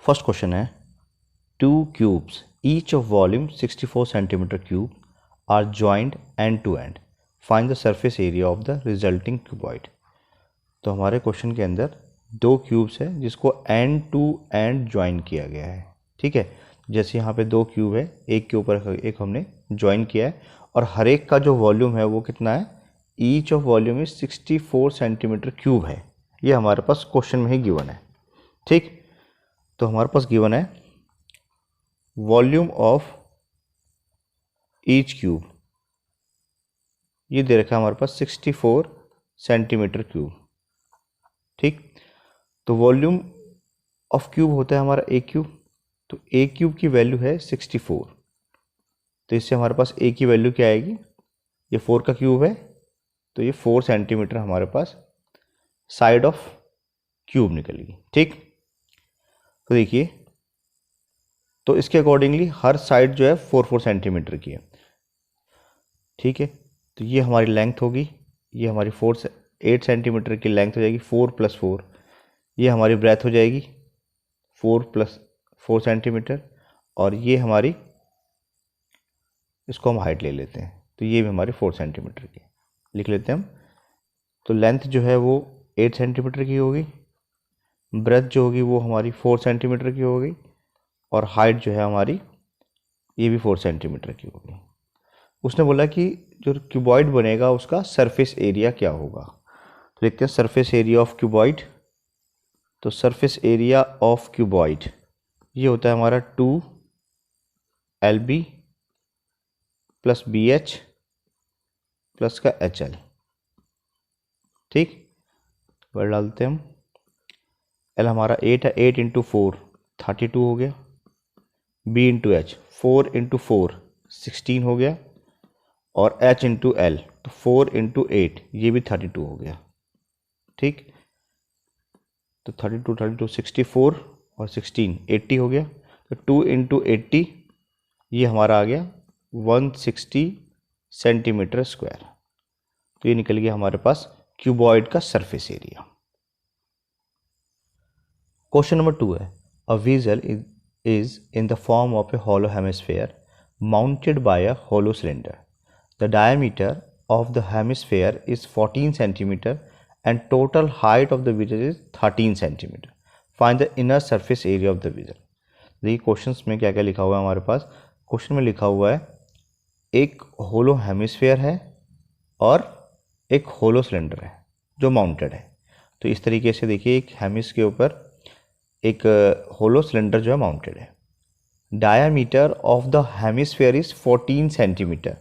First question है, two cubes each of volume 64 centimetre cube are joint end to end, find the surface area of the resulting cuboid. तो हमारे question के अंदर दो cubes है जिसको एंड टू एंड ज्वाइन किया गया है। ठीक है, जैसे यहाँ पे दो क्यूब है, एक के ऊपर एक हमने ज्वाइन किया है और हर एक का जो वॉल्यूम है वो कितना है, each of volume is 64 centimetre cube है। ये हमारे पास क्वेश्चन में ही गिवन है। ठीक, तो हमारे पास गिवन है वॉल्यूम ऑफ ईच क्यूब, ये दे रखा है हमारे पास 64 सेंटीमीटर क्यूब। ठीक, तो वॉल्यूम ऑफ क्यूब होता है हमारा ए क्यूब, तो ए क्यूब की वैल्यू है 64, तो इससे हमारे पास ए की वैल्यू क्या आएगी, ये 4 का क्यूब है तो ये 4 सेंटीमीटर हमारे पास साइड ऑफ क्यूब निकलेगी। ठीक, तो देखिए, तो इसके अकॉर्डिंगली हर साइड जो है 4 सेंटीमीटर की है। ठीक है, तो ये हमारी लेंथ होगी, ये हमारी 8 सेंटीमीटर की लेंथ हो जाएगी, 4 + 4, ये हमारी ब्रेथ हो जाएगी 4 + 4 सेंटीमीटर, और ये हमारी, इसको हम हाइट ले लेते हैं तो ये भी हमारी 4 सेंटीमीटर की लिख लेते हैं हम। तो लेंथ जो है वो 8 सेंटीमीटर की होगी, ब्रेथ जो होगी वो हमारी 4 सेंटीमीटर की होगी, और हाइट जो है हमारी ये भी 4 सेंटीमीटर की होगी। उसने बोला कि जो क्यूबॉइड बनेगा उसका सरफेस एरिया क्या होगा, तो लिखते हैं सरफेस एरिया ऑफ क्यूबॉइड। तो सरफेस एरिया ऑफ क्यूबॉइड ये होता है हमारा 2LB + BH प्लस का HL। ठीक, वर्ड डालते हैं हम, L हमारा 8 है, 8 × 4 32 हो गया, B × H 4 × 4 16 हो गया, और H × L तो 4 × 8 ये भी 32 हो गया। ठीक, तो 32 32 64 और 16 80 हो गया, तो 2 × 80 ये हमारा आ गया 160 सेंटीमीटर स्क्वायर। तो ये निकल गया हमारे पास क्यूबॉइड का सरफेस एरिया। क्वेश्चन नंबर 2 है, अ वीजल is in the form of a hollow hemisphere mounted by a hollow cylinder. The diameter of the hemisphere is 14 centimeter and total height of the vessel is 13 centimeter. Find the inner surface area of the vessel. देखिए questions में क्या क्या लिखा हुआ है हमारे पास। Question में लिखा हुआ है एक होलो हेमिस्फेयर है और एक होलो सिलेंडर है जो माउंटेड है। तो इस तरीके से देखिए, एक हेमिस के ऊपर एक होलो सिलेंडर जो है माउंटेड है। Diameter of the hemisphere is 14 centimetre,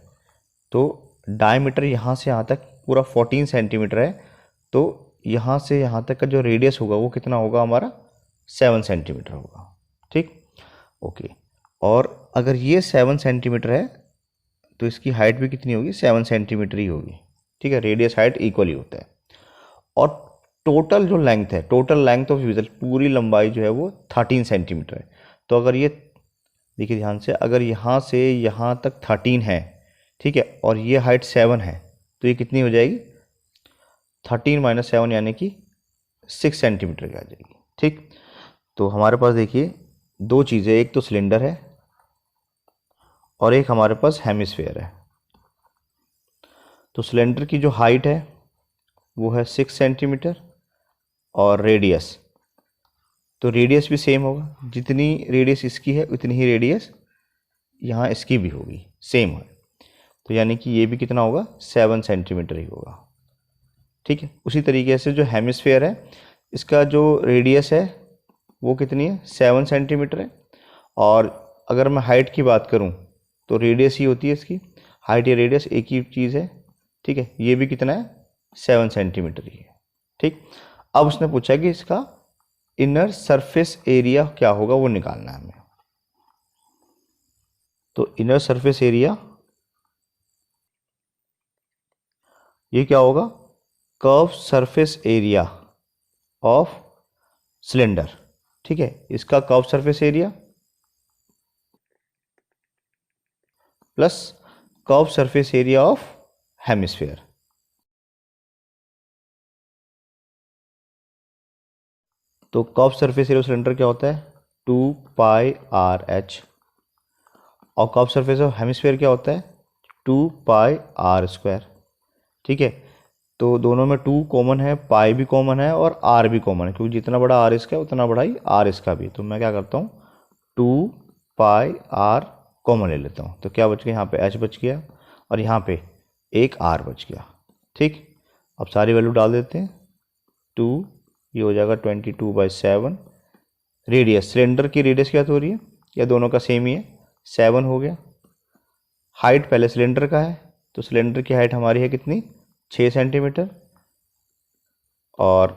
तो डायमीटर यहाँ से यहाँ तक पूरा 14 सेंटीमीटर है, तो यहाँ से यहाँ तक का जो रेडियस होगा वो कितना होगा हमारा 7 सेंटीमीटर होगा। ठीक, ओके, और अगर ये 7 सेंटीमीटर है तो इसकी हाइट भी कितनी होगी, 7 सेंटीमीटर ही होगी। ठीक है, रेडियस हाइट इक्वली होता है। और टोटल जो लेंथ है, टोटल लेंथ ऑफ विजल, पूरी लंबाई जो है वो 13 सेंटीमीटर है। तो अगर ये देखिए ध्यान से, अगर यहाँ से यहाँ तक 13 है, ठीक है, और ये हाइट 7 है, तो ये कितनी हो जाएगी, 13 - 7 यानी कि 6 सेंटीमीटर की आ जाएगी। ठीक, तो हमारे पास देखिए दो चीज़ें, एक तो सिलेंडर है और एक हमारे पास हेमिस्फेयर है। तो सिलेंडर की जो हाइट है वो है 6 सेंटीमीटर और रेडियस, तो रेडियस भी सेम होगा, जितनी रेडियस इसकी है उतनी ही रेडियस यहाँ इसकी भी होगी, सेम है। तो यानी कि ये भी कितना होगा, 7 सेंटीमीटर ही होगा। ठीक है, उसी तरीके से जो हेमिस्फेयर है इसका जो रेडियस है वो कितनी है, 7 सेंटीमीटर है, और अगर मैं हाइट की बात करूँ तो रेडियस ही होती है इसकी, हाइट या रेडियस एक ही चीज़ है। ठीक है, ये भी कितना है, 7 सेंटीमीटर ही है। ठीक, अब उसने पूछा कि इसका इनर सरफेस एरिया क्या होगा वो निकालना है हमें। तो इनर सरफेस एरिया ये क्या होगा, curve surface area of cylinder. ठीक है, इसका curve surface area plus curve surface area of hemisphere. तो कर्व सरफेस एरिया सिलेंडर क्या होता है, 2πr(h) और कर्व सरफेस ऑफ हेमिस्फीयर क्या होता है 2πr²। ठीक है, तो दोनों में 2 कॉमन है, पाई भी कॉमन है और r भी कॉमन है, क्योंकि जितना बड़ा r इसका है उतना बड़ा ही r इसका भी। तो मैं क्या करता हूँ 2πr कॉमन ले लेता हूँ, तो क्या बच गया यहाँ पे h बच गया और यहाँ पे एक r बच गया। ठीक, अब सारी वैल्यू डाल देते हैं। 2 ये हो जाएगा 22/7। रेडियस, सिलेंडर की रेडियस क्या हो रही है, या दोनों का सेम ही है, 7 हो गया। हाइट पहले सिलेंडर का है, तो सिलेंडर की हाइट हमारी है कितनी 6 सेंटीमीटर, और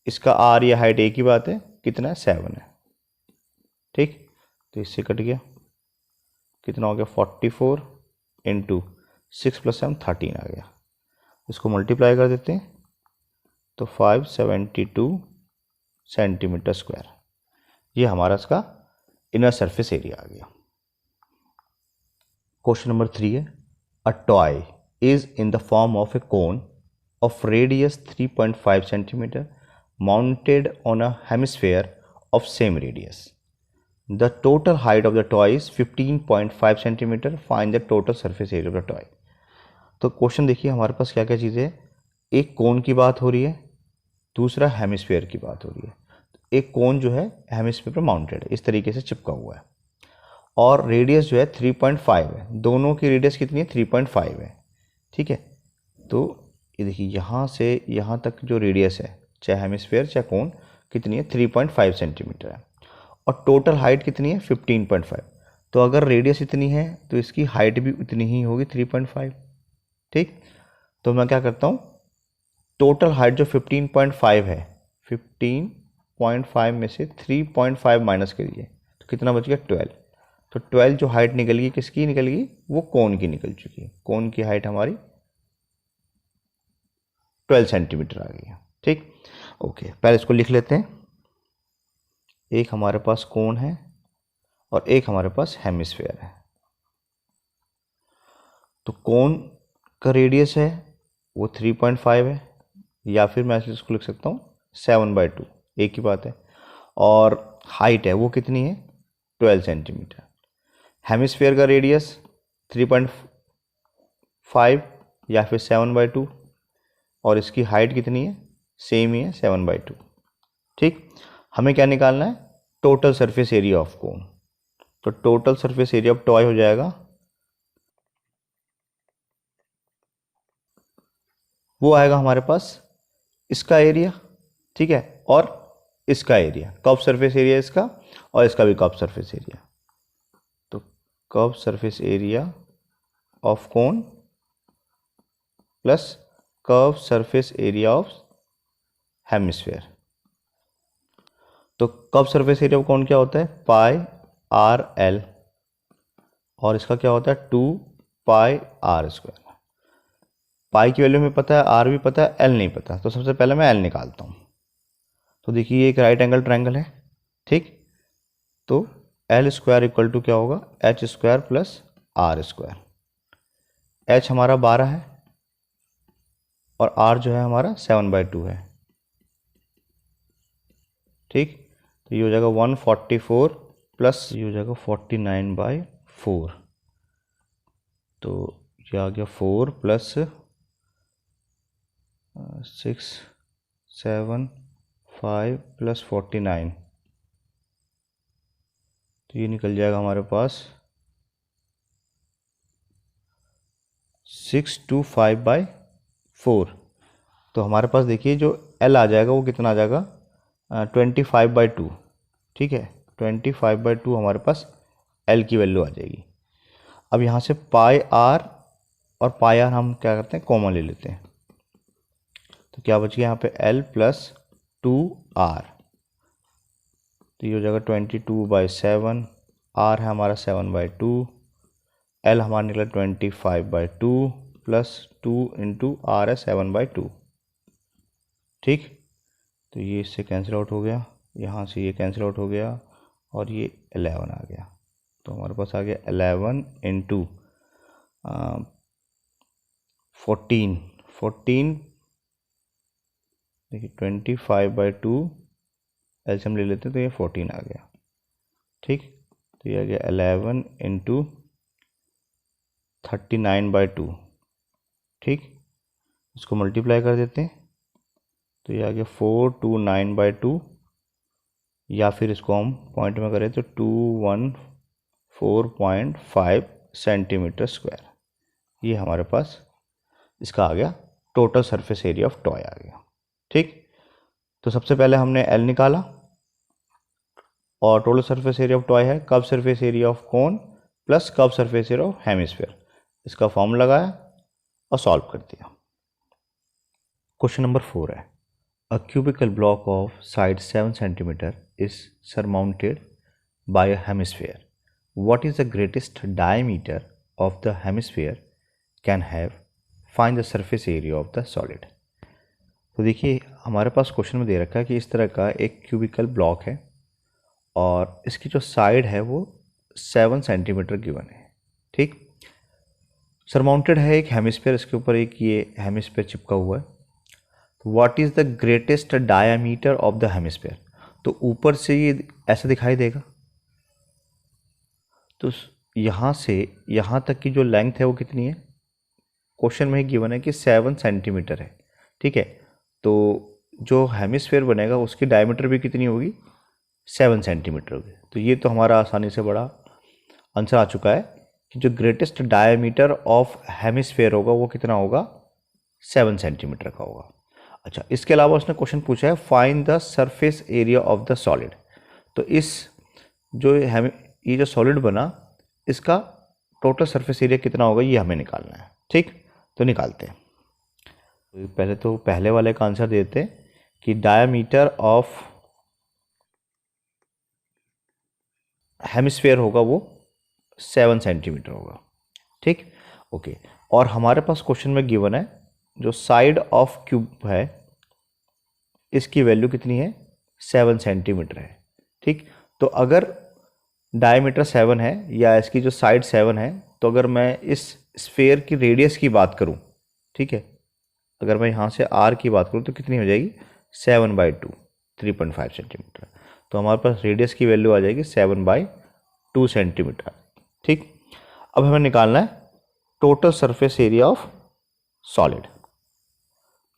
इसका आर या हाइट एक ही बात है, कितना है 7 है। ठीक, तो इससे कट गया, कितना हो गया 44 इंटू 6 + 7 13 आ गया। इसको मल्टीप्लाई कर देते हैं तो 572 सेंटीमीटर स्क्वायर, ये हमारा इसका इनर सरफेस एरिया आ गया। क्वेश्चन नंबर 3 है, a toy is in the form of a cone of radius 3.5 cm mounted on a hemisphere of same radius. The total height of the toy is 15.5 cm. Find the total surface area of the toy. तो question देखिए हमारे पास क्या क्या चीज़ें है, एक कोन की बात हो रही है, दूसरा हेमिस्फीयर की बात हो रही है। एक कोन जो है हेमिस्फीयर पर माउंटेड है, इस तरीके से चिपका हुआ है, और रेडियस जो है 3.5 है। दोनों की रेडियस कितनी है 3.5 है। ठीक है, तो ये देखिए यहाँ से यहाँ तक जो रेडियस है, चाहे हेमिस्फीयर चाहे कोन, कितनी है 3.5 सेंटीमीटर है, और टोटल हाइट कितनी है 15.5। तो अगर रेडियस इतनी है तो इसकी हाइट भी उतनी ही होगी 3.5। ठीक, तो मैं क्या करता हूँ, टोटल हाइट जो 15.5 है, 15.5 में से 3.5 माइनस करिए तो कितना बच गया 12। तो 12 जो हाइट निकल गई किसकी निकल गई, वो कोन की निकल चुकी है। कोन की हाइट हमारी 12 सेंटीमीटर आ गई है। ठीक, ओके, पहले इसको लिख लेते हैं। एक हमारे पास कोन है और एक हमारे पास हेमिस्फीयर है। तो कोन का रेडियस है वो 3.5 है, या फिर मैं इसको लिख सकता हूँ 7/2, एक ही बात है, और हाइट है वो कितनी है 12 सेंटीमीटर। हेमिस्फीयर का रेडियस 3.5 या फिर 7/2, और इसकी हाइट कितनी है सेम ही है 7/2। ठीक, हमें क्या निकालना है, total surface area of cone. तो total surface area of toy हो जाएगा, वो आएगा हमारे पास इसका एरिया, ठीक है, और इसका एरिया, कर्व सरफेस एरिया इसका, और इसका भी कर्व सरफेस एरिया। तो curve surface area of cone plus curve surface area of hemisphere. तो curve surface area of cone क्या होता है πr_l, और इसका क्या होता है 2πr²। पाई की वैल्यू में पता है, आर भी पता है, एल नहीं पता, तो सबसे पहले मैं एल निकालता हूँ। तो देखिए ये एक राइट एंगल ट्रायंगल है। ठीक, तो l² इक्वल टू क्या होगा h² प्लस r²। h हमारा 12 है और r जो है हमारा 7/2 है। ठीक, तो ये हो जाएगा 144 प्लस ये हो जाएगा 49/4। तो ये आ गया 4 प्लस 6 7 5 प्लस 49, तो ये निकल जाएगा हमारे पास 625/4। तो हमारे पास देखिए जो L आ जाएगा वो कितना आ जाएगा 25/2। ठीक है, 25/2 हमारे पास L की वैल्यू आ जाएगी। अब यहाँ से पाई आर और पाई आर हम क्या करते हैं कॉमन ले लेते हैं, तो क्या बच गया यहाँ पे L प्लस 2r, तो ये हो जाएगा 22/7। r है हमारा 7/2, L हमारा निकला 25/2 प्लस 2 इंटू r है 7/2। ठीक, तो ये इससे कैंसिल आउट हो गया, यहाँ से ये कैंसिल आउट हो गया, और ये 11 आ गया। तो हमारे पास आ गया 11 इंटू 14 देखिए 25/2 एलसीएम ले लेते हैं तो ये 14 आ गया। ठीक। तो ये आ गया 11 इंटू 39/2, ठीक। इसको मल्टीप्लाई कर देते हैं, तो ये आ गया 429/2, या फिर इसको हम पॉइंट में करें तो 214.5 सेंटीमीटर स्क्वायर। ये हमारे पास इसका आ गया total surface area of toy आ गया, ठीक। तो सबसे पहले हमने एल निकाला और total surface area of toy है curve surface area of cone plus curve surface area of hemisphere. इसका फॉर्म लगाया और सॉल्व कर दिया। क्वेश्चन नंबर 4 है, a cubical block of side 7 centimetre is surmounted by a hemisphere. What is the greatest diameter of the hemisphere can have, find the surface area of the solid. तो देखिए हमारे पास question में दे रखा है कि इस तरह का एक क्यूबिकल ब्लॉक है और इसकी जो साइड है वो 7 सेंटीमीटर गिवन है, ठीक। सरमाउंटेड है एक हेमिस्फीयर, इसके ऊपर एक ये हेमिस्फीयर चिपका हुआ है। What is the greatest diameter of the hemisphere, तो ऊपर से ये ऐसा दिखाई देगा, तो यहाँ से यहाँ तक की जो लेंथ है वो कितनी है, क्वेश्चन में ही गिवन है कि 7 सेंटीमीटर है, ठीक है। तो जो हेमिस्फीयर बनेगा उसकी डायमीटर भी कितनी होगी, 7 सेंटीमीटर होगी। तो ये तो हमारा आसानी से बड़ा आंसर आ चुका है कि जो ग्रेटेस्ट डायमीटर ऑफ हेमिस्फीयर होगा वो कितना होगा, 7 सेंटीमीटर का होगा। अच्छा, इसके अलावा उसने क्वेश्चन पूछा है find the surface area of the solid. तो इस जो ये जो सॉलिड बना इसका टोटल सरफेस एरिया कितना होगा ये हमें निकालना है, ठीक। तो निकालते हैं। तो पहले तो पहले वाले का आंसर देते हैं कि डायमीटर ऑफ हेमिस्फीयर होगा वो 7 सेंटीमीटर होगा, ठीक। ओके, और हमारे पास क्वेश्चन में गिवन है जो साइड ऑफ क्यूब है इसकी वैल्यू कितनी है, 7 सेंटीमीटर है, ठीक। तो अगर डायमीटर 7 है या इसकी जो साइड 7 है, तो अगर मैं इस स्फीयर की रेडियस की बात करूं, ठीक है, अगर मैं यहाँ से आर की बात करूं तो कितनी हो जाएगी, 7/2, 3.5 सेंटीमीटर। तो हमारे पास रेडियस की वैल्यू आ जाएगी 7/2 सेंटीमीटर, ठीक। अब हमें निकालना है total surface area of solid.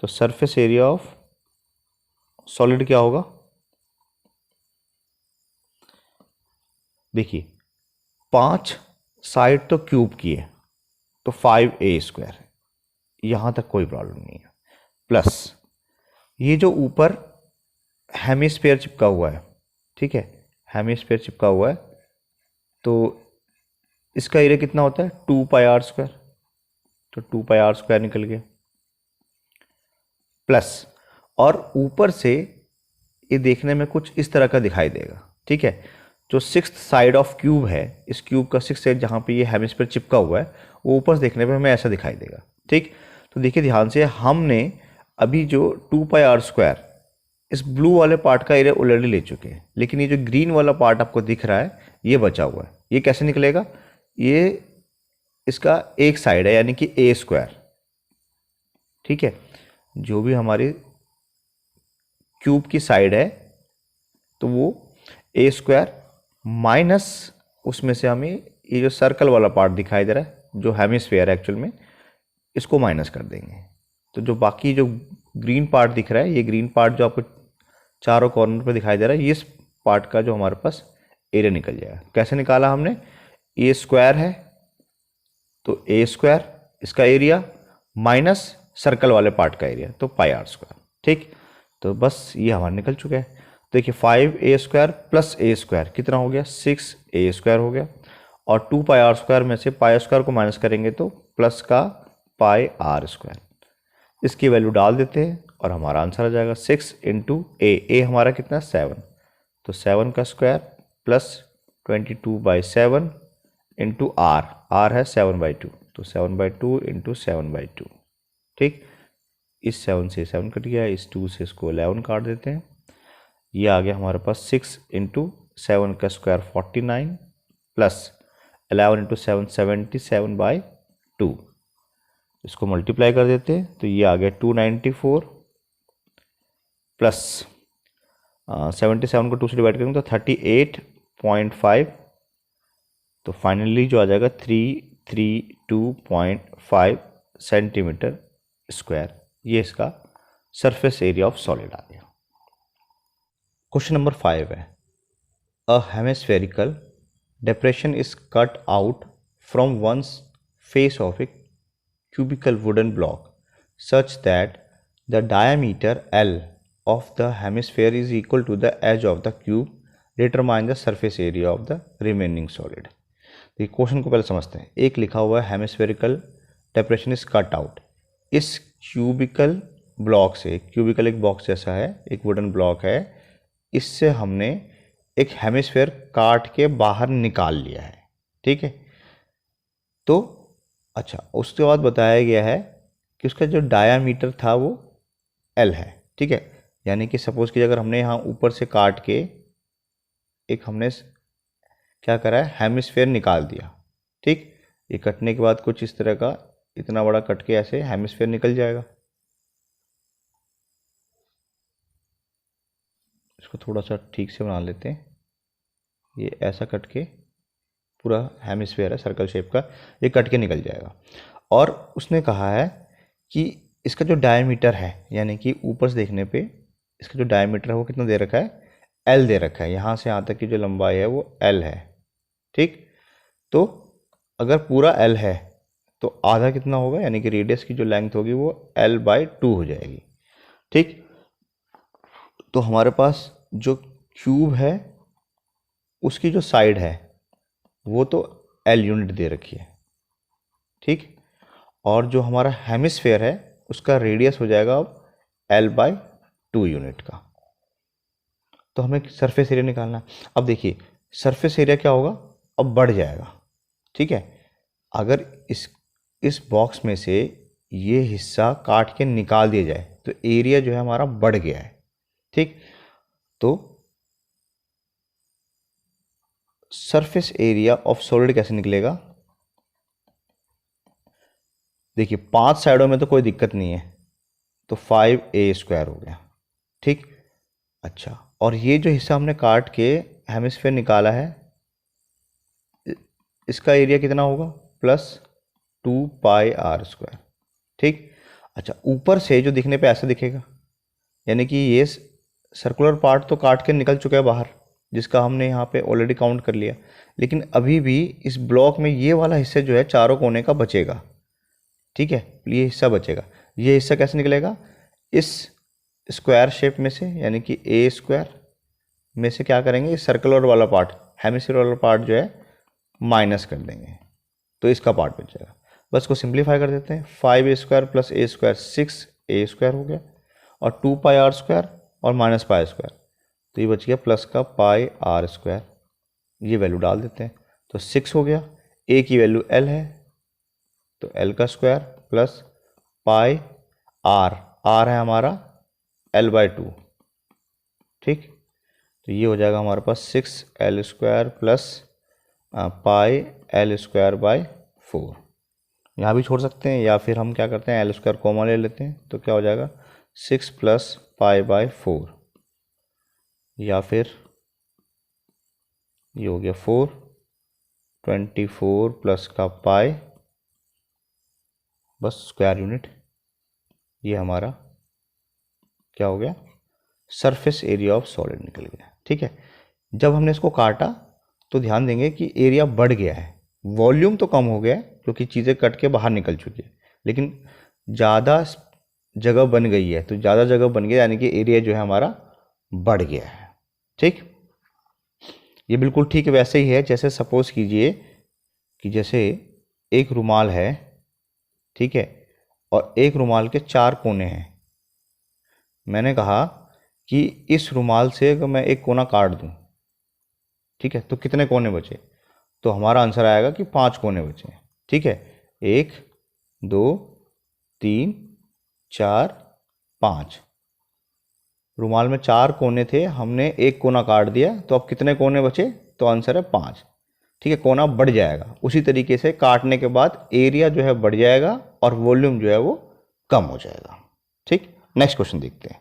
तो सरफेस एरिया ऑफ सॉलिड क्या होगा, देखिए 5 साइड तो क्यूब की है तो 5a², यहाँ तक कोई प्रॉब्लम नहीं है। प्लस ये जो ऊपर हेमिस्फीयर चिपका हुआ है, ठीक है, हेमिस्फीयर चिपका हुआ है, तो इसका एरिया कितना होता है, 2πr², तो 2πr² निकल गया। प्लस और ऊपर से ये देखने में कुछ इस तरह का दिखाई देगा, ठीक है। जो 6th साइड ऑफ क्यूब है, इस क्यूब का 6th साइड जहाँ पे ये हेमिस्फीयर चिपका हुआ है वो ऊपर से देखने पे हमें ऐसा दिखाई देगा, ठीक। तो देखिए ध्यान से, हमने अभी जो 2πr² इस ब्लू वाले पार्ट का एरिया ऑलरेडी ले चुके हैं, लेकिन ये जो ग्रीन वाला पार्ट आपको दिख रहा है ये बचा हुआ है। ये कैसे निकलेगा, ये इसका एक साइड है यानी कि a², ठीक है। जो भी हमारी क्यूब की साइड है तो वो a² माइनस उसमें से हमें ये जो सर्कल वाला पार्ट दिखाई दे रहा है जो हेमिस्फीयर है एक्चुअल में, इसको माइनस कर देंगे। तो जो बाकी जो ग्रीन पार्ट दिख रहा है, ये ग्रीन पार्ट जो आपको चारों कॉर्नर पे दिखाई दे रहा है, ये इस पार्ट का जो हमारे पास एरिया निकल जाएगा। कैसे निकाला हमने, a² है तो a² इसका एरिया माइनस सर्कल वाले पार्ट का एरिया, तो πr², ठीक। तो बस ये हमारा निकल चुका है। देखिए 5a² प्लस a² कितना हो गया, 6a² हो गया, और 2πr² में से π² को माइनस करेंगे तो प्लस का πr²। इसकी वैल्यू डाल देते हैं और हमारा आंसर आ जाएगा 6 × a हमारा कितना, 7, तो 7 का स्क्वायर प्लस 22/7 इंटू r है 7/2, तो 7/2 × 7/2, ठीक। इस 7 से 7 कट गया, इस 2 से इसको 11 काट देते हैं। ये आ गया हमारे पास 6 × 7 का स्क्वायर 49 प्लस 11 × 7 77/2, इसको मल्टीप्लाई कर देते हैं तो ये आ गया 294 प्लस 77 को 2 से डिवाइड करेंगे तो 0.5, तो फाइनली जो आ जाएगा 332.5 सेंटीमीटर स्क्वायर, ये इसका सरफेस एरिया ऑफ सॉलिड आ गया। क्वेश्चन नंबर 5 है, अ hemispherical depression is cut out from one face of a cubical wooden block such that the diameter L of the hemisphere is equal to the edge of the cube. Determine the surface area of the remaining solid. तो question को पहले समझते हैं। एक लिखा हुआ है hemispherical depression is cut out. इस क्यूबिकल ब्लॉक से, क्यूबिकल एक बॉक्स जैसा है, एक वुडन ब्लॉक है, इससे हमने एक हेमिस्फेयर काट के बाहर निकाल लिया है। ठीक है, तो अच्छा, उसके बाद बताया गया है कि उसका जो डायामीटर था वो L है। ठीक है, यानी कि सपोज कि अगर हमने यहाँ ऊपर से काट के एक हमने क्या करा है, हेमिस्फेयर निकाल दिया। ठीक, ये कटने के बाद कुछ इस तरह का इतना बड़ा कट के ऐसे हेमिस्फेयर निकल जाएगा। इसको थोड़ा सा ठीक से बना लेते हैं। ये ऐसा कट के पूरा हेमिस्फेयर है सर्कल शेप का, ये कट के निकल जाएगा। और उसने कहा है कि इसका जो डायमीटर है, यानी कि ऊपर से देखने पे इसका जो डायमीटर है वो कितना दे रखा है, L दे रखा है। यहाँ से यहाँ तक की जो लंबाई है वो L है। ठीक, तो अगर पूरा L है तो आधा कितना होगा, यानी कि रेडियस की जो लेंथ होगी वो L/2 हो जाएगी। ठीक, तो हमारे पास जो क्यूब है उसकी जो साइड है वो तो L यूनिट दे रखी है। ठीक, और जो हमारा हेमिस्फेयर है उसका रेडियस हो जाएगा अब L/2 यूनिट का। तो हमें सरफेस एरिया निकालना है। अब देखिए सरफेस एरिया क्या होगा, अब बढ़ जाएगा। ठीक है, अगर इस बॉक्स में से ये हिस्सा काट के निकाल दिया जाए तो एरिया जो है हमारा बढ़ गया है। ठीक, तो सरफेस एरिया ऑफ सॉलिड कैसे निकलेगा, देखिए 5 साइडों में तो कोई दिक्कत नहीं है, तो 5a² हो गया। ठीक, अच्छा, और ये जो हिस्सा हमने काट के हेमिस्फेयर निकाला है इसका एरिया कितना होगा, +2πr²। ठीक, अच्छा, ऊपर से जो दिखने पे ऐसा दिखेगा, यानी कि ये सर्कुलर पार्ट तो काट के निकल चुका है बाहर, जिसका हमने यहाँ पे ऑलरेडी काउंट कर लिया, लेकिन अभी भी इस ब्लॉक में ये वाला हिस्सा जो है चारों कोने का बचेगा। ठीक है, ये हिस्सा बचेगा। ये हिस्सा कैसे निकलेगा, इस स्क्वायर शेप में से, यानी कि A² में से क्या करेंगे, सर्कुलर वाला पार्ट, हेमिस्फीयर वाला पार्ट जो है माइनस कर देंगे, तो इसका पार्ट बच जाएगा। बस को सिंप्लीफाई कर देते हैं, 5a² + a² 6a² हो गया, और 2πr² और -π², तो ये बच गया प्लस का πr²। ये वैल्यू डाल देते हैं, तो 6 हो गया। a की वैल्यू L है तो L का स्क्वायर प्लस πr, r है हमारा L/2। ठीक, तो ये हो जाएगा हमारे पास 6L² प्लस πL²/4। यहाँ भी छोड़ सकते हैं, या फिर हम क्या करते हैं L² कॉमन ले लेते हैं, तो क्या हो जाएगा 6 + π/4, या फिर ये हो गया 4, 24 प्लस का पाई, बस स्क्वायर यूनिट। ये हमारा क्या हो गया, सरफेस एरिया ऑफ सॉलिड निकल गया। ठीक है, जब हमने इसको काटा तो ध्यान देंगे कि एरिया बढ़ गया है, वॉल्यूम तो कम हो गया है क्योंकि चीज़ें कट के बाहर निकल चुकी है, लेकिन ज़्यादा जगह बन गई है। तो ज़्यादा जगह बन गया यानी कि एरिया जो है हमारा बढ़ गया है। ठीक, ये बिल्कुल ठीक वैसे ही है जैसे सपोज कीजिए कि जैसे एक रुमाल है, ठीक है, और एक रुमाल के 4 कोने हैं। मैंने कहा कि इस रुमाल से अगर मैं एक कोना काट दूं, ठीक है, तो कितने कोने बचे, तो हमारा आंसर आएगा कि 5 कोने बचे। ठीक है, 1 2 3 4 5, रुमाल में 4 कोने थे, हमने एक कोना काट दिया, तो अब कितने कोने बचे, तो आंसर है 5। ठीक है, कोना बढ़ जाएगा। उसी तरीके से काटने के बाद एरिया जो है बढ़ जाएगा और वॉल्यूम जो है वो कम हो जाएगा। ठीक, नेक्स्ट क्वेश्चन देखते हैं।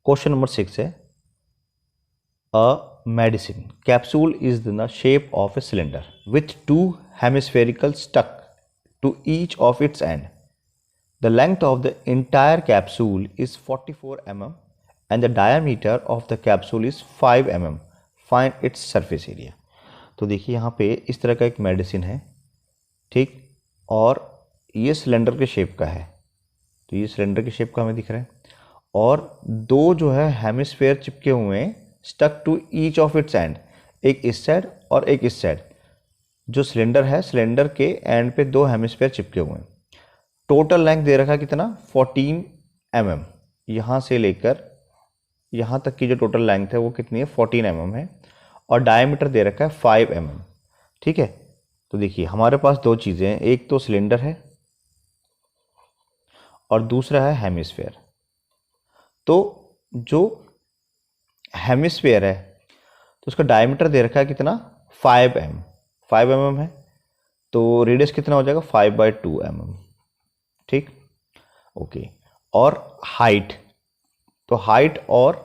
क्वेश्चन नंबर 6 है, अ medicine. Capsule is in the shape of a cylinder with two hemispherical stuck to each of its end. The length of the entire capsule is 44 mm and the diameter of the capsule is 5 mm. Find its surface area. तो देखिए यहाँ पे इस तरह का एक medicine है, ठीक, और ये सिलेंडर के शेप का है, तो ये सिलेंडर के शेप का हमें दिख रहा है, और दो जो है हेमिस्फेयर चिपके हुए हैं, stuck to each of its end, एक इस साइड और एक इस साइड। जो सिलेंडर है, सिलेंडर के एंड पे दो हेमिस्फेयर चिपके हुए हैं। टोटल लेंथ दे रखा है कितना, 14 mm। यहाँ से लेकर यहाँ तक की जो टोटल लेंथ है वो कितनी है, 14 mm है, और डायमीटर दे रखा है 5 mm। ठीक है, तो देखिए हमारे पास दो चीज़ें हैं, एक तो सिलेंडर है और दूसरा है हेमिस्फेयर। तो जो हेमिस्फेयर है तो उसका डायमीटर दे रखा है कितना, 5 mm है, तो रेडियस कितना हो जाएगा, 5/2 mm। ठीक, ओके। और हाइट, तो हाइट और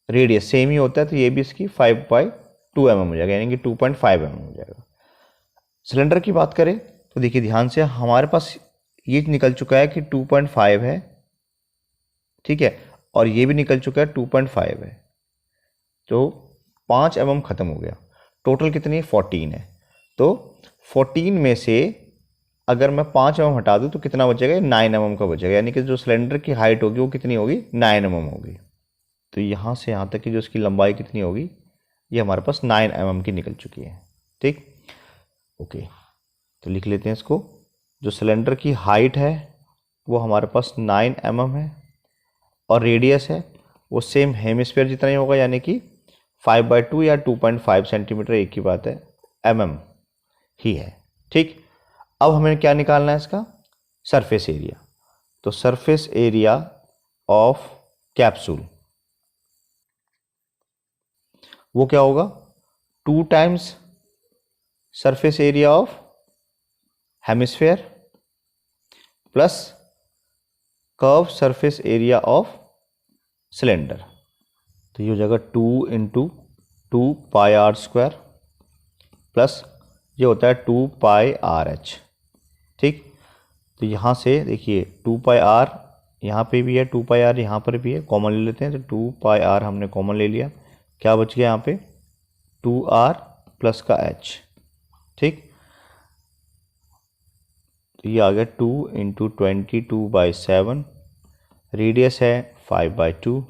रेडियस सेम ही होता है, तो ये भी इसकी 5/2 mm हो जाएगा, यानी कि 2.5 mm हो जाएगा। सिलेंडर की बात करें तो देखिए ध्यान से, हमारे पास ये निकल चुका है कि 2.5 है, ठीक है, और ये भी निकल चुका है 2.5 है, तो 5 mm खत्म हो गया। टोटल कितनी है, 14 है। तो 14 में से अगर मैं 5 mm हटा दूं तो कितना बचेगा, 9 mm का बचेगा, यानी कि जो सिलेंडर की हाइट होगी वो कितनी होगी, 9 mm होगी। तो यहाँ से यहाँ तक की जो इसकी लंबाई कितनी होगी, ये हमारे पास 9 mm की निकल चुकी है। ठीक, ओके, तो लिख लेते हैं इसको। जो सिलेंडर की हाइट है वो हमारे पास 9 mm है, और रेडियस है वो सेम हेमिस्फीयर जितना ही होगा, यानी कि 5/2 या 2.5 सेंटीमीटर, एक ही बात है, mm ही है। ठीक, अब हमें क्या निकालना है, इसका सरफेस एरिया। तो सरफेस एरिया ऑफ कैप्सूल वो क्या होगा, 2 times surface area of hemisphere plus curve surface area of cylinder. तो ये हो जाएगा 2 × 2πr² प्लस ये होता है 2πrh। ठीक, तो यहाँ से देखिए 2πr यहाँ पे भी है, 2πr यहाँ पर भी है, कॉमन ले लेते हैं, तो 2πr हमने कॉमन ले लिया, क्या बच गया यहाँ पे, 2r प्लस का h। ठीक, तो ये आ गया 2 × 22/7, रेडियस है 5/2,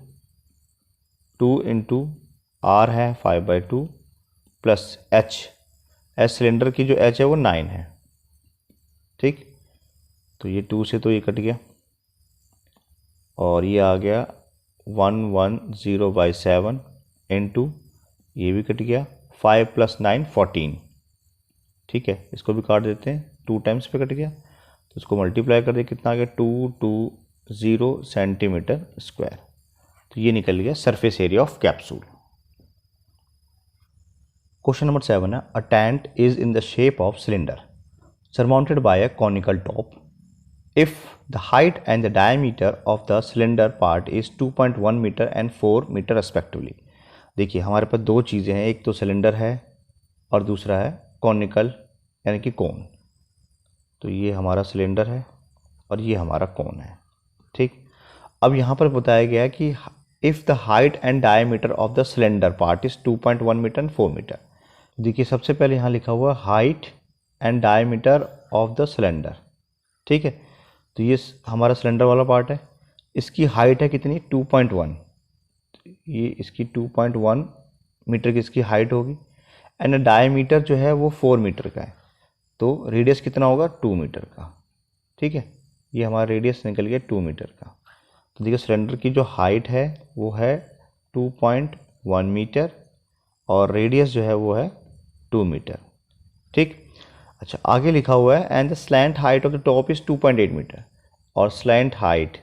2 × r है 5/2 प्लस h सिलेंडर की जो h है वो 9 है। ठीक, तो ये 2 से तो ये कट गया, और ये आ गया 110/7 × ये भी कट गया, 5 + 9 14। ठीक है, इसको भी काट देते हैं, 2 टाइम्स पे कट गया, तो इसको मल्टीप्लाई कर दे, कितना आ गया, 220 सेंटीमीटर स्क्वायर। तो ये निकल गया surface area of capsule. Question number 7 है, a tent is in the shape of cylinder surmounted by a conical top. If the height and the diameter of the cylinder part is 2.1 meter and 4 meter respectively. देखिए हमारे पास दो चीज़ें हैं, एक तो cylinder है और दूसरा है कॉनिकल यानी कि कोन। तो ये हमारा सिलेंडर है और ये हमारा कोन है। ठीक, अब यहाँ पर बताया गया है कि if the height and diameter of the cylinder part is 2.1 metre and 4 metre. देखिए सबसे पहले यहाँ लिखा हुआ है height and diameter of the cylinder. ठीक है, तो ये हमारा सिलेंडर वाला पार्ट है, इसकी हाइट है कितनी, 2.1, ये इसकी 2.1 मीटर की इसकी हाइट होगी, एंड डायमीटर जो है वो 4 मीटर का है, तो रेडियस कितना होगा, 2 मीटर का। ठीक है, ये हमारा रेडियस निकल गया 2 मीटर का। तो देखिए सिलेंडर की जो हाइट है वो है 2.1 मीटर और रेडियस जो है वो है 2 मीटर। ठीक, अच्छा आगे लिखा हुआ है and the slant height of the top is 2.8 metre, और स्लैंट हाइट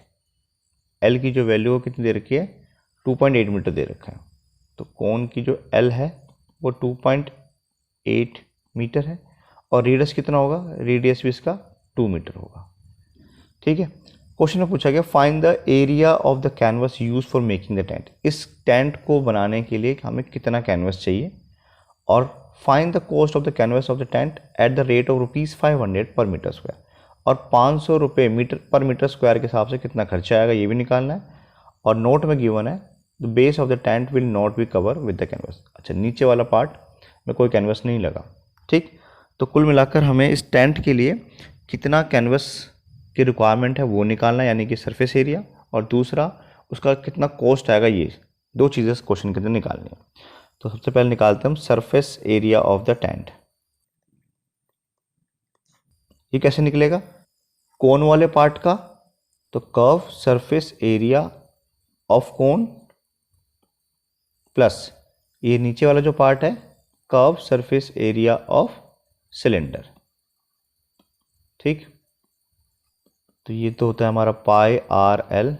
एल की जो वैल्यू है कितनी दे रखी है, 2.8 मीटर दे रखा है। तो कोन की जो एल है वो 2.8 मीटर है, और रेडियस कितना होगा, रेडियस भी इसका 2 मीटर होगा। ठीक है, क्वेश्चन में पूछा गया find the area of the canvas use for making the tent. इस टेंट को बनाने के लिए हमें कितना कैनवस चाहिए, और find the cost of the canvas of the tent at the rate of ₹500 पर मीटर स्क्वायर, और 500 रुपये मीटर पर मीटर स्क्वायर के हिसाब से कितना खर्चा आएगा ये भी निकालना है। और नोट में गिवन है the base of the tent will not be cover with the canvas. अच्छा, नीचे वाला पार्ट में कोई कैनवस नहीं लगा, ठीक। तो कुल मिलाकर हमें इस टेंट के लिए कितना कैनवस की रिक्वायरमेंट है वो निकालना है, यानी कि सरफेस एरिया, और दूसरा उसका कितना कॉस्ट आएगा, ये दो चीज़ें इस क्वेश्चन के अंदर निकालनी है। तो सबसे पहले निकालते हैं हम surface area of the tent. ये कैसे निकलेगा, कोन वाले पार्ट का, तो curve surface area of cone plus ये नीचे वाला जो पार्ट है curve surface area of cylinder, ठीक। तो ये तो होता है हमारा πr_l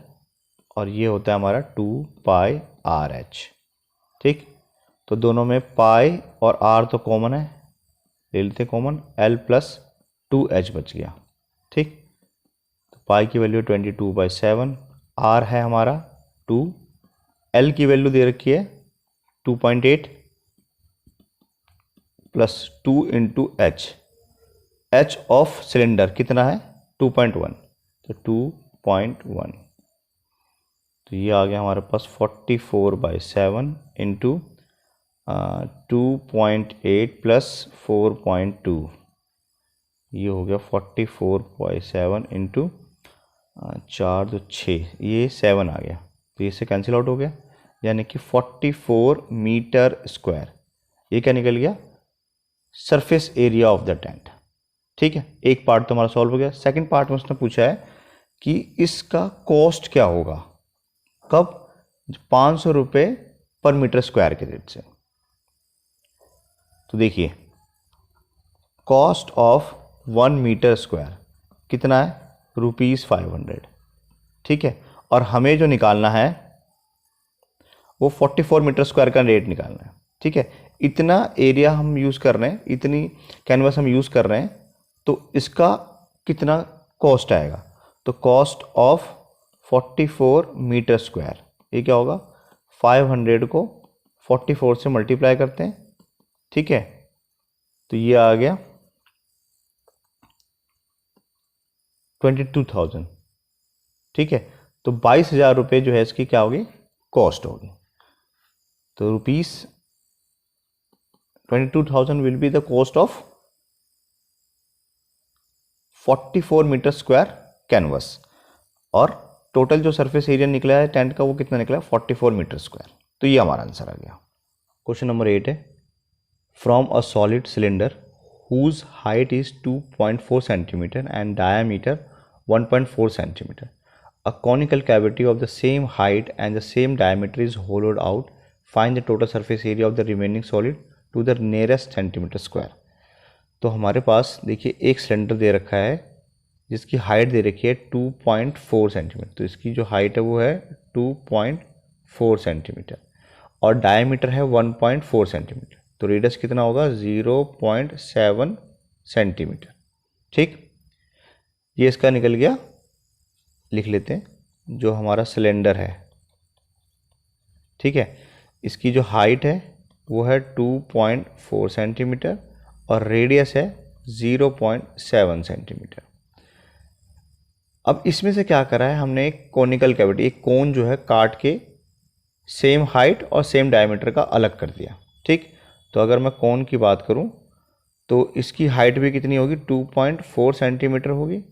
और ये होता है हमारा 2πr_h, ठीक। तो दोनों में पाई और r तो कॉमन है, ले लेते कॉमन, l + 2h बच गया, ठीक। तो पाई की वैल्यू 22/7, r है हमारा 2, l की वैल्यू दे रखी है 2.8 + 2 × h, h ऑफ सिलेंडर कितना है 2.1, तो 2.1, तो ये आ गया हमारे पास 44/7 × 2.8 + 4.2, ये हो गया 44/7 × 4 तो 6, ये 7 आ गया, तो ये से कैंसिल आउट हो गया, यानी कि 44 मीटर स्क्वायर। ये क्या निकल गया, surface area of the tent, ठीक है। एक पार्ट तो हमारा सॉल्व हो गया। सेकंड पार्ट में उसने पूछा है कि इसका कॉस्ट क्या होगा, कब, 500 रुपये पर मीटर स्क्वायर के रेट से। तो देखिए कॉस्ट ऑफ 1 मीटर स्क्वायर कितना है ₹500, ठीक है। और हमें जो निकालना है वो 44 मीटर स्क्वायर का रेट निकालना है, ठीक है। इतना एरिया हम यूज़ कर रहे हैं, इतनी कैनवस हम यूज़ कर रहे हैं, तो इसका कितना कॉस्ट आएगा, तो कॉस्ट ऑफ 44 मीटर स्क्वायर, ये क्या होगा, 500 को 44 से मल्टीप्लाई करते हैं, ठीक है। तो ये आ गया 22,000, ठीक है। तो 22,000 रुपये जो है इसकी क्या होगी, कॉस्ट होगी। तो ₹22,000 will be the cost of 44 metre square canvas, और टोटल जो सरफेस एरिया निकला है टेंट का वो कितना निकला, 44 मीटर स्क्वायर। तो ये हमारा आंसर आ गया। क्वेश्चन नंबर 8 है, from a solid cylinder whose height is 2.4 centimeter and diameter 1.4 centimeter. A conical cavity of the same height and the same diameter is hollowed out. Find the total surface area of the remaining solid to the nearest centimeter square. तो हमारे पास देखिए एक cylinder दे रखा है जिसकी height दे रखी है 2.4 centimetre, तो इसकी जो हाइट है वो है 2.4 सेंटीमीटर और डायमीटर है 1.4 सेंटीमीटर, तो रेडियस कितना होगा 0.7 सेंटीमीटर, ठीक। ये इसका निकल गया, लिख लेते हैं जो हमारा सिलेंडर है, ठीक है। इसकी जो हाइट है वो है 2.4 सेंटीमीटर और रेडियस है 0.7 सेंटीमीटर। अब इसमें से क्या करा है हमने, एक कोनिकल कैविटी, एक कोन जो है काट के सेम हाइट और सेम डायमीटर का अलग कर दिया, ठीक। तो अगर मैं कोन की बात करूं तो इसकी हाइट भी कितनी होगी 2.4 सेंटीमीटर होगी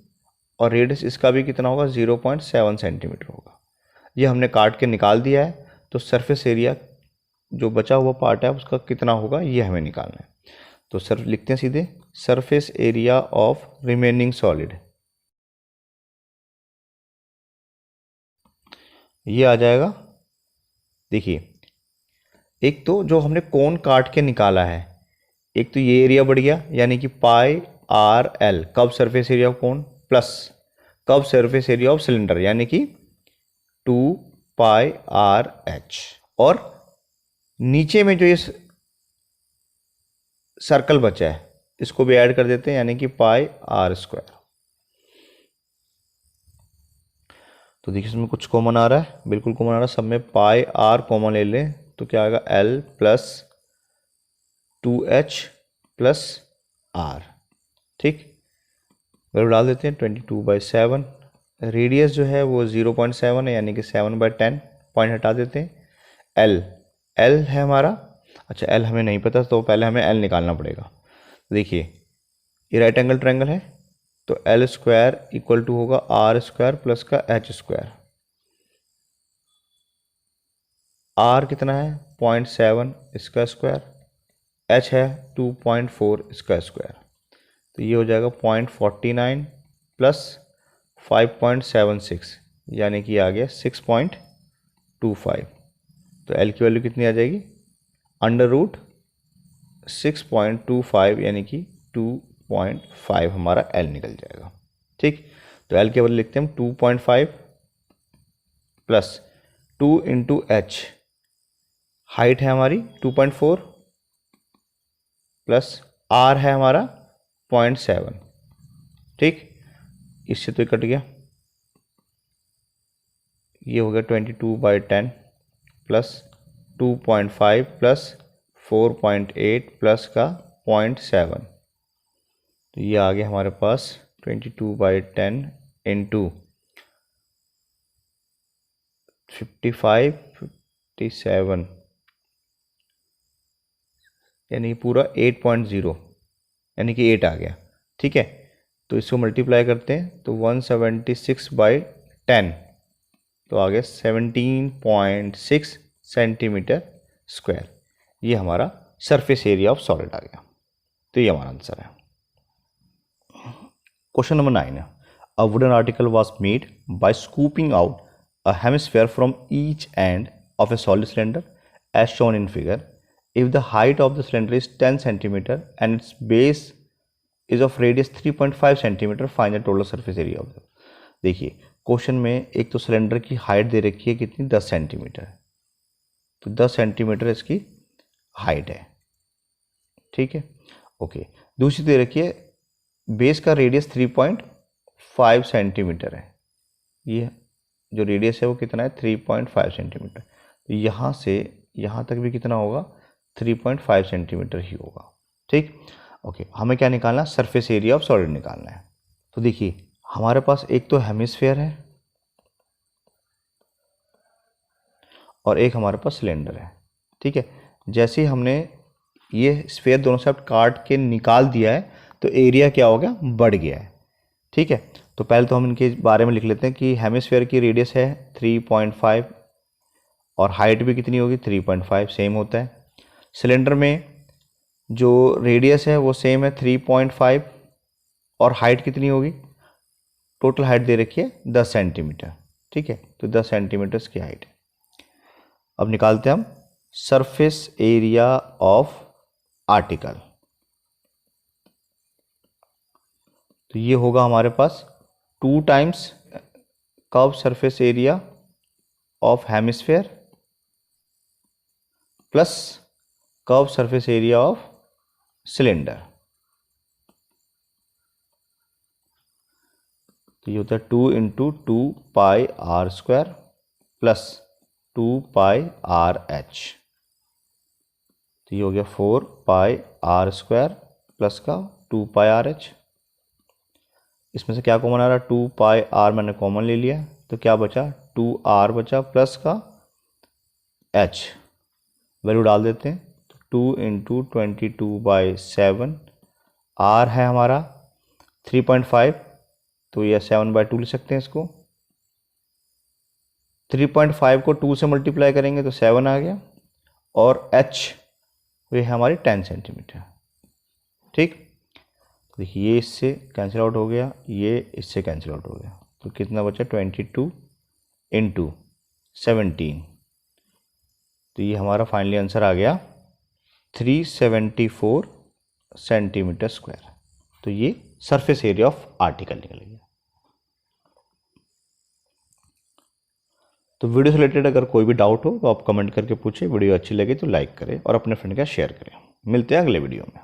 और रेडियस इसका भी कितना होगा 0.7 सेंटीमीटर होगा। ये हमने काट के निकाल दिया है, तो सरफेस एरिया जो बचा हुआ पार्ट है उसका कितना होगा ये हमें निकालना है। तो सर लिखते हैं सीधे, surface area of remaining solid, ये आ जाएगा। देखिए एक तो जो हमने कोन काट के निकाला है, एक तो ये एरिया बढ़ गया यानी कि πr_l कब surface area of cone plus कब सरफेस एरिया ऑफ सिलेंडर यानी कि 2πr_h, और नीचे में जो ये सर्कल बचा है इसको भी ऐड कर देते हैं यानी कि πr²। तो देखिए इसमें कुछ कॉमन आ रहा है, बिल्कुल कॉमन आ रहा है, सब में पाई आर कॉमन ले लें तो क्या आएगा L plus 2H plus R। ठीक, वैल्यू डाल देते हैं 22/7। रेडियस जो है वो 0.7 है, यानी कि 7/10, पॉइंट हटा देते हैं। L है हमारा, अच्छा L हमें नहीं पता तो पहले हमें L निकालना पड़ेगा। देखिए ये राइट एंगल ट्रायंगल है तो L स्क्वायर इक्वल टू होगा R स्क्वायर प्लस का H स्क्वायर। R कितना है 0.7 इसका स्क्वायर, H है 2.4 इसका स्क्वायर, तो ये हो जाएगा 0.49 प्लस 5.76 यानी कि आ गया 6.25। तो L की वैल्यू कितनी आ जाएगी अंडर रूट 6.25 यानी कि 2.5 हमारा L निकल जाएगा। ठीक, तो L की वैल्यू लिखते हैं हम 2.5 प्लस 2 इंटू H, हाइट है हमारी 2.4 प्लस R है हमारा 0.7। ठीक, इससे तो कट गया, ये हो गया 22/10 प्लस 2.5 प्लस 4.8 प्लस का 0.7, तो ये आ गया हमारे पास 22/10 इंटू 57 यानी पूरा 8.0 यानी कि 8 आ गया। ठीक है, तो इसको मल्टीप्लाई करते हैं तो 176/10 तो आ गया 17.6 सेंटीमीटर स्क्वायर। ये हमारा सरफेस एरिया ऑफ सॉलिड आ गया, तो ये हमारा आंसर है। क्वेश्चन नंबर 9 है, a wooden article was made by scooping out a hemisphere from each end of a solid cylinder as shown in figure. If the height of the cylinder is 10 cm and its base is of radius 3.5 cm, find the total surface area of the। देखिए question में एक तो cylinder की height दे रखी है कितनी 10 centimetre, तो 10 centimetre इसकी हाइट है। ठीक है, ओके। दूसरी दे रखी है बेस का रेडियस 3.5 सेंटीमीटर है, ये जो रेडियस है वो कितना है 3.5 सेंटीमीटर, तो यहाँ से यहाँ तक भी कितना होगा 3.5 सेंटीमीटर ही होगा। ठीक, ओके। हमें क्या निकालना है सरफेस एरिया ऑफ सॉलिड निकालना है। तो देखिए हमारे पास एक तो हेमिस्फेयर है और एक हमारे पास सिलेंडर है। ठीक है, जैसे ही हमने ये स्फेयर दोनों साइड काट के निकाल दिया है तो एरिया क्या हो गया बढ़ गया है। ठीक है, तो पहले तो हम इनके बारे में लिख लेते हैं कि हेमिस्फेयर की रेडियस है 3.5 और हाइट भी कितनी होगी 3.5 सेम होता है। सिलेंडर में जो रेडियस है वो सेम है 3.5 और हाइट कितनी होगी, टोटल हाइट दे रखी है 10 सेंटीमीटर। ठीक है, तो 10 सेंटीमीटर की हाइट है। अब निकालते हैं हम सरफेस एरिया ऑफ आर्टिकल, तो ये होगा हमारे पास 2 times curve surface area of hemisphere plus curve surface area of cylinder, तो ये होता है 2 into 2 pi R square plus 2 pi R H, तो ये हो गया 4 पाई आर स्क्वायर प्लस का 2 पाई आर एच। इसमें से क्या कॉमन आ रहा है 2 पाई आर मैंने कॉमन ले लिया, तो क्या बचा 2 आर बचा प्लस का एच, वैल्यू डाल देते हैं 2 इंटू 22/7, आर है हमारा 3.5 तो यह 7/2 लिख सकते हैं इसको। 3.5 को 2 से मल्टीप्लाई करेंगे तो 7 आ गया और h ये है हमारी 10 सेंटीमीटर। ठीक, देखिए ये इससे कैंसिल आउट हो गया, ये इससे कैंसिल आउट हो गया, तो कितना बचा 22 इंटू 17, तो ये हमारा फाइनली आंसर आ गया 374 सेंटीमीटर स्क्वायर। तो ये सरफेस एरिया ऑफ आर्टिकल निकल गया। तो वीडियो से रिलेटेड अगर कोई भी डाउट हो तो आप कमेंट करके पूछिए, वीडियो अच्छी लगी तो लाइक करें और अपने फ्रेंड का शेयर करें। मिलते हैं अगले वीडियो में।